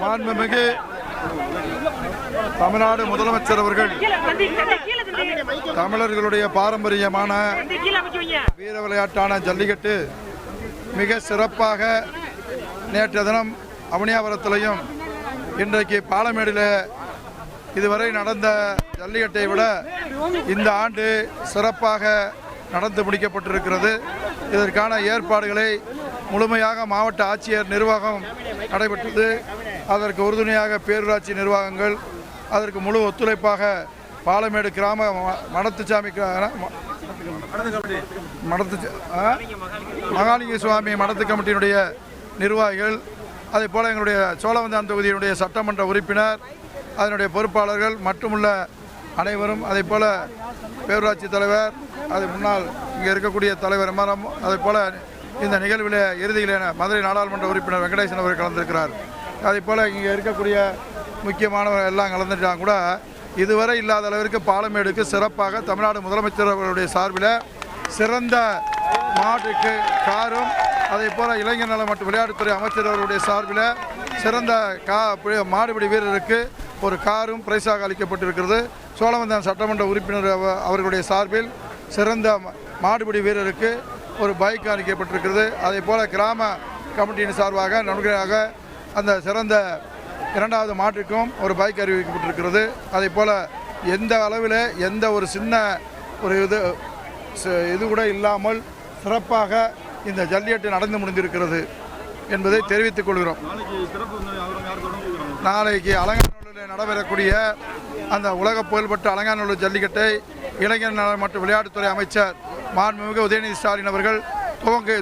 மாண்புமிகு தமிழ்நாடு முதலமைச்சர் அவர்கள் தமிழர்களுடைய பாரம்பரியமான வீர விளையாட்டான ஜல்லிக்கட்டு மிக சிறப்பாக நேற்று தினம் அவனியாபுரத்திலையும் இன்றைக்கு பாலமேடில் இதுவரை நடந்த ஜல்லிக்கட்டை விட இந்த ஆண்டு சிறப்பாக நடந்து முடிக்கப்பட்டிருக்கிறது. இதற்கான ஏற்பாடுகளை முழுமையாக மாவட்ட ஆட்சியர் நிர்வாகம் நடைபெற்றது. அதற்கு உறுதுணையாக பேரூராட்சி நிர்வாகங்கள், அதற்கு முழு ஒத்துழைப்பாக பாலமேடு கிராம மடத்துச்சாமி மகாலிங்க சுவாமி மடத்து கமிட்டியினுடைய நிர்வாகிகள், அதே போல் எங்களுடைய சோழவந்தான் தொகுதியினுடைய சட்டமன்ற உறுப்பினர், அதனுடைய பொறுப்பாளர்கள் மட்டுமுள்ள அனைவரும், அதே போல் பேரூராட்சி தலைவர், அது முன்னால் இங்கே இருக்கக்கூடிய தலைவர் எம்ஆர்எம், அதே போல் இந்த நிகழ்வில் இறுதியில் மதுரை நாடாளுமன்ற உறுப்பினர் வெங்கடேசன் அவர்கள் கலந்திருக்கிறார். அதே போல் இங்கே இருக்கக்கூடிய முக்கியமானவர்கள் எல்லாம் கலந்துட்டாங்க கூட இதுவரை இல்லாத அளவிற்கு பாலமேடுக்கு சிறப்பாக தமிழ்நாடு முதலமைச்சர் அவர்களுடைய சார்பில் சிறந்த மாட்டுக்கு காரும், அதே போல் இளைஞர் நல மற்றும் விளையாட்டுத்துறை அமைச்சர் அவர்களுடைய சார்பில் சிறந்த மாடுபிடி வீரருக்கு ஒரு காரும் பிரைஸாக அளிக்கப்பட்டிருக்கிறது. சோழவந்தான் சட்டமன்ற உறுப்பினர் அவர்களுடைய சார்பில் சிறந்த மாடுபிடி வீரருக்கு ஒரு பைக் அளிக்கப்பட்டிருக்கிறது. அதே போல் கிராம கமிட்டியின் சார்பாக நன்கராக அந்த சிறந்த இரண்டாவது மாட்டுக்கும் ஒரு பைக் அறிவிக்கப்பட்டிருக்கிறது. அதே போல் எந்த அளவில் எந்த ஒரு சின்ன ஒரு இது கூட இல்லாமல் சிறப்பாக இந்த ஜல்லிக்கட்டு நடந்து முடிந்திருக்கிறது என்பதை தெரிவித்துக் கொள்கிறோம். நாளைக்கு அலங்காநல்லூரில் நடைபெறக்கூடிய அந்த உலக புகழ்பெற்ற அலங்காநல்லூர் ஜல்லிக்கட்டை இளைஞர் நல மற்றும் விளையாட்டுத்துறை அமைச்சர் மாண்புமிகு உதயநிதி ஸ்டாலின் அவர்கள்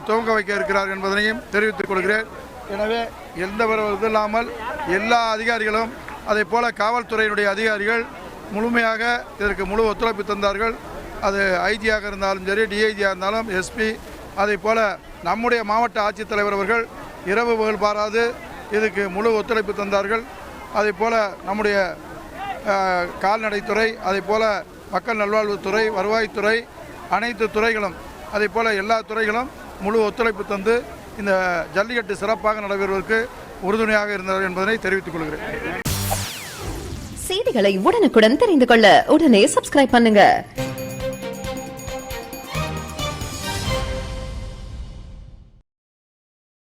துவங்க வைக்க இருக்கிறார் என்பதனையும் தெரிவித்துக் கொள்கிறேன். எனவே எந்த ஒரு இது இல்லாமல் எல்லா அதிகாரிகளும், அதே போல் காவல்துறையினுடைய அதிகாரிகள் முழுமையாக இதற்கு முழு ஒத்துழைப்பு தந்தார்கள். அது ஐஜியாக இருந்தாலும் சரி, டிஐஜியாக இருந்தாலும், எஸ்பி, அதே போல் நம்முடைய மாவட்ட ஆட்சித்தலைவர் அவர்கள் இரவு பகல் பாராது இதுக்கு முழு ஒத்துழைப்பு தந்தார்கள். அதே போல் நம்முடைய கால்நடைத்துறை, அதே போல் மக்கள் நல்வாழ்வுத்துறை, வருவாய்த்துறை, அனைத்து துறைகளும், அதே போல் எல்லா துறைகளும் முழு ஒத்துழைப்பு தந்து இந்த ஜல்லிக்கட்டு சிறப்பாக நடைபெறுவதற்கு உறுதுணையாக இருந்தார் என்பதனை தெரிவித்துக் கொள்கிறேன். செய்திகளை உடனுக்குடன் தெரிந்து கொள்ள உடனே சப்ஸ்கிரைப் பண்ணுங்க.